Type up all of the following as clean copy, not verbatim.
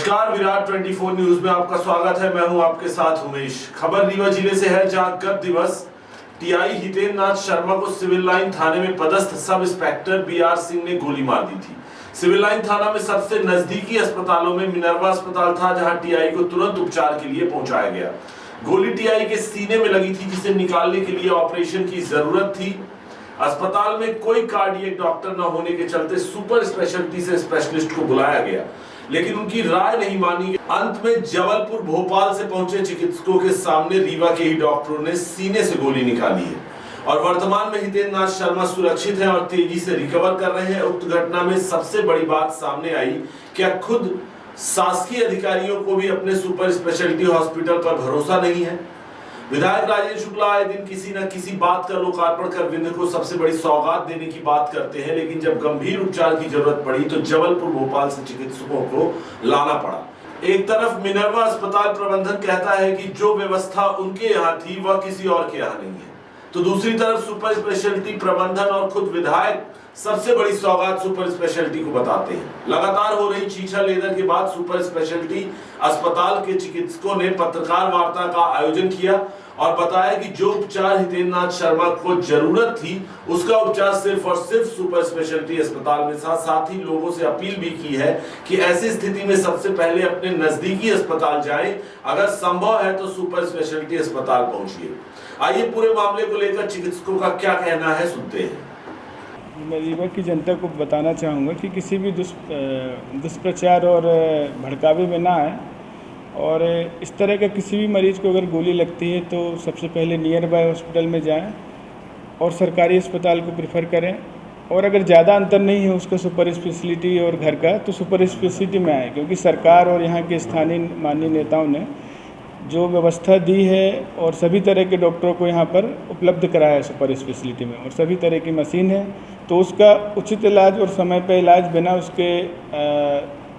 नमस्कार, विराट 24 न्यूज में आपका स्वागत है। मैं हूं आपके साथ उमेश। खबर रीवा जिले से है, जहां गत दिवस टीआई हितेंद्र नाथ शर्मा को सिविल लाइन थाने में पदस्थ सब इंस्पेक्टर बीआर सिंह ने गोली मार दी थी। सिविल लाइन थाना में सबसे नजदीकी अस्पतालों में मिनर्वा अस्पताल था, जहां टीआई को तुरंत उपचार के लिए पहुंचाया गया। गोली टीआई के सीने में लगी थी, जिसे निकालने के लिए ऑपरेशन की जरूरत थी। अस्पताल में कोई कार्डियक डॉक्टर न होने के चलते सुपर स्पेशलिटी से स्पेशलिस्ट को बुलाया गया, लेकिन उनकी राय नहीं मानी। अंत में जबलपुर भोपाल से पहुंचे चिकित्सकों के सामने रीवा के ही डॉक्टरों ने सीने से गोली निकाली है और वर्तमान में हितेंद्र नाथ शर्मा सुरक्षित हैं और तेजी से रिकवर कर रहे हैं। उक्त घटना में सबसे बड़ी बात सामने आई, क्या खुद शासकीय अधिकारियों को भी अपने सुपर स्पेशलिटी हॉस्पिटल पर भरोसा नहीं है। विधायक राजेंद्र शुक्ला आए दिन किसी न किसी बात का लोकार्पण कर विंध्य को सबसे बड़ी सौगात देने की बात करते हैं, लेकिन जब गंभीर उपचार की जरूरत पड़ी तो जबलपुर भोपाल से चिकित्सकों को लाना पड़ा। एक तरफ मिनर्वा अस्पताल प्रबंधन कहता है कि जो व्यवस्था उनके यहाँ थी वह किसी और के यहाँ नहीं है, तो दूसरी तरफ सुपर स्पेशलिटी प्रबंधन और खुद विधायक सबसे बड़ी सौगात सुपर स्पेशलिटी को बताते हैं। लगातार हो रही चीछा लेदर के बाद सुपर स्पेशलिटी अस्पताल के चिकित्सकों ने पत्रकार वार्ता का आयोजन किया और बताया कि जो उपचार हितेंद्र नाथ शर्मा को जरूरत थी उसका उपचार सिर्फ और सिर्फ सुपर स्पेशलिटी अस्पताल में था। साथ ही लोगों से अपील भी की है कि ऐसी स्थिति में सबसे पहले अपने नजदीकी अस्पताल जाएं, अगर संभव है तो सुपर स्पेशलिटी अस्पताल पहुंचिए। आइए पूरे मामले को लेकर चिकित्सकों का क्या कहना है, सुनते हैं। मैं रीवा की जनता को बताना चाहूँगा कि किसी भी दुष्प्रचार और भड़कावे में ना आए, और इस तरह का किसी भी मरीज़ को अगर गोली लगती है तो सबसे पहले नियर बाय हॉस्पिटल में जाएं और सरकारी अस्पताल को प्रेफर करें, और अगर ज़्यादा अंतर नहीं है उसका सुपर स्पेशलिटी और घर का तो सुपर स्पेशलिटी में आए, क्योंकि सरकार और यहाँ के स्थानीय माननीय नेताओं ने जो व्यवस्था दी है और सभी तरह के डॉक्टरों को यहाँ पर उपलब्ध कराया है सुपर स्पेशलिटी में, और सभी तरह की मशीन है, तो उसका उचित इलाज और समय पर इलाज बिना उसके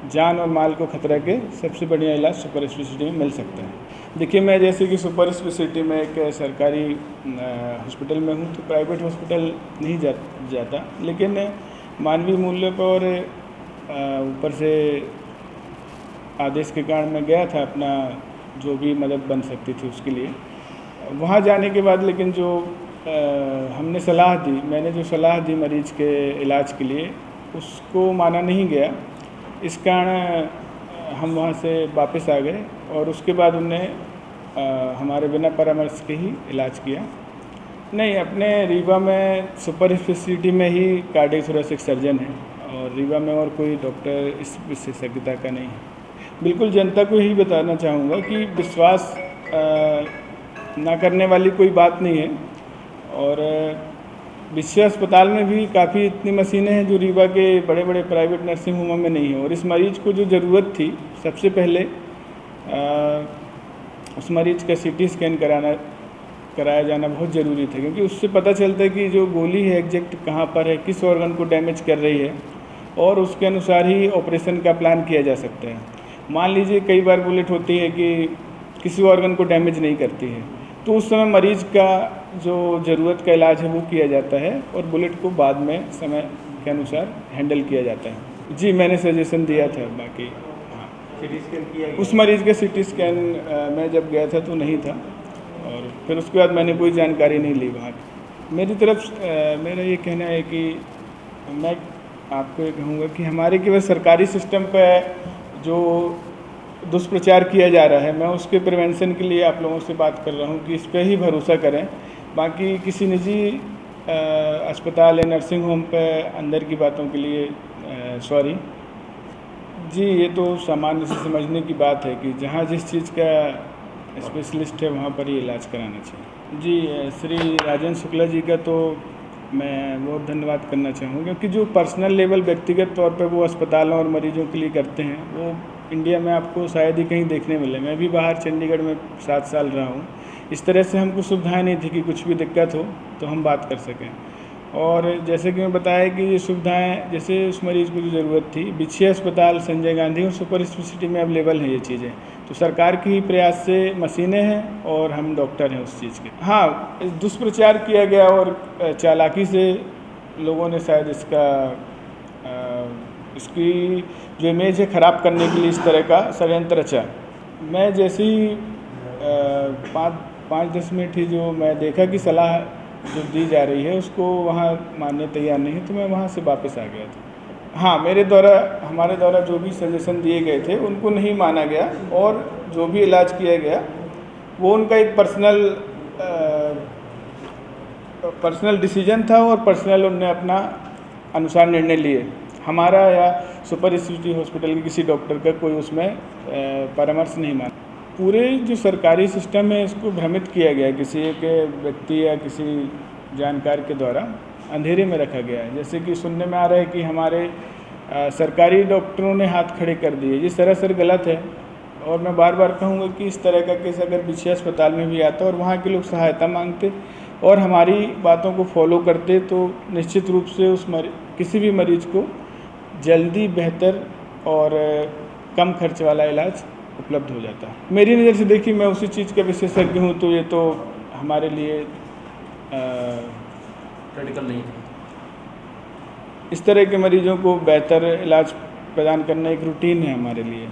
जान और माल को खतरा के सबसे बढ़िया इलाज सुपर स्पेशलिटी में मिल सकता है। देखिए, मैं जैसे कि सुपर स्पेशलिटी में एक सरकारी हॉस्पिटल में हूँ, तो प्राइवेट हॉस्पिटल नहीं जाता, लेकिन मानवीय मूल्य पर ऊपर से आदेश के कारण मैं गया था, अपना जो भी मदद बन सकती थी उसके लिए वहाँ जाने के बाद, लेकिन जो हमने सलाह दी, मैंने जो सलाह दी मरीज़ के इलाज के लिए, उसको माना नहीं गया। इस कारण हम वहाँ से वापस आ गए और उसके बाद उन्होंने हमारे बिना परामर्श के ही इलाज किया। नहीं, अपने रीवा में सुपर स्पेशलिटी में ही कार्डियोथोरेसिक सर्जन है और रीवा में और कोई डॉक्टर इस विशेषज्ञता का नहीं है। बिल्कुल जनता को यही बताना चाहूँगा कि विश्वास ना करने वाली कोई बात नहीं है, और विशेष अस्पताल में भी काफ़ी इतनी मशीनें हैं जो रीवा के बड़े बड़े प्राइवेट नर्सिंग होमों में नहीं है। और इस मरीज़ को जो ज़रूरत थी, सबसे पहले उस मरीज़ का सीटी स्कैन कराया जाना बहुत ज़रूरी था, क्योंकि उससे पता चलता है कि जो गोली है एग्जैक्ट कहाँ पर है, किस ऑर्गन को डैमेज कर रही है, और उसके अनुसार ही ऑपरेशन का प्लान किया जा सकता है। मान लीजिए कई बार बुलेट होती है कि किसी ऑर्गन को डैमेज नहीं करती है, तो उस समय मरीज़ का जो ज़रूरत का इलाज है वो किया जाता है और बुलेट को बाद में समय के अनुसार हैंडल किया जाता है। जी, मैंने सजेशन दिया था। बाकी हाँ, सीटी स्कैन किया उस मरीज़ का सीटी स्कैन मैं जब गया था तो नहीं था, और फिर उसके बाद मैंने कोई जानकारी नहीं ली वहाँ की। मेरी तरफ मेरा ये कहना है कि मैं आपको ये कहूँगा कि हमारे केवल सरकारी सिस्टम पर जो दुष्प्रचार किया जा रहा है, मैं उसके प्रिवेंशन के लिए आप लोगों से बात कर रहा हूँ कि इस पर ही भरोसा करें। बाकी किसी निजी अस्पताल या नर्सिंग होम पे अंदर की बातों के लिए सॉरी जी, ये तो सामान्य से समझने की बात है कि जहाँ जिस चीज़ का स्पेशलिस्ट है वहाँ पर ही इलाज कराना चाहिए। जी, श्री राजेंद्र शुक्ला जी का तो मैं बहुत धन्यवाद करना चाहूँगा, क्योंकि जो पर्सनल लेवल व्यक्तिगत तौर पे वो अस्पतालों और मरीजों के लिए करते हैं, वो इंडिया में आपको शायद ही कहीं देखने मिले। मैं भी बाहर चंडीगढ़ में 7 साल रहा हूँ। इस तरह से हमको सुविधाएं नहीं थी कि कुछ भी दिक्कत हो तो हम बात कर सकें। और जैसे कि मैं बताया कि ये सुविधाएं, जैसे उस मरीज़ को जो ज़रूरत थी, बिछी अस्पताल, संजय गांधी और सुपर स्पेशलिटी में अवेलेबल है ये चीज़ें, तो सरकार की ही प्रयास से मशीनें हैं और हम डॉक्टर हैं उस चीज़ के। हाँ, दुष्प्रचार किया गया और चालाकी से लोगों ने शायद इसका इसकी जो इमेज है ख़राब करने के लिए इस तरह का षड्यंत्र रचा। मैं जैसे ही 5-10 मिनट ही जो मैं देखा कि सलाह जो दी जा रही है उसको वहाँ मानने तैयार नहीं है, तो मैं वहाँ से वापस आ गया था। हाँ, हमारे द्वारा जो भी सजेशन दिए गए थे उनको नहीं माना गया, और जो भी इलाज किया गया वो उनका एक पर्सनल डिसीजन था, और पर्सनल उनने अपना अनुसार निर्णय लिए। हमारा या सुपर स्पेशलिटी हॉस्पिटल के किसी डॉक्टर का कोई उसमें परामर्श नहीं माना। पूरे जो सरकारी सिस्टम है इसको भ्रमित किया गया, किसी एक व्यक्ति या किसी जानकार के द्वारा अंधेरे में रखा गया है। जैसे कि सुनने में आ रहा है कि हमारे सरकारी डॉक्टरों ने हाथ खड़े कर दिए, ये सरासर गलत है। और मैं बार बार कहूँगा कि इस तरह का केस अगर पीछे अस्पताल में भी आता और वहाँ के लोग सहायता मांगते और हमारी बातों को फॉलो करते, तो निश्चित रूप से किसी भी मरीज को जल्दी, बेहतर और कम खर्च वाला इलाज उपलब्ध हो जाता है। मेरी नज़र से देखिए, मैं उसी चीज़ का विशेषज्ञ हूँ, तो ये तो हमारे लिए क्रिटिकल नहीं है। इस तरह के मरीजों को बेहतर इलाज प्रदान करना एक रूटीन है हमारे लिए।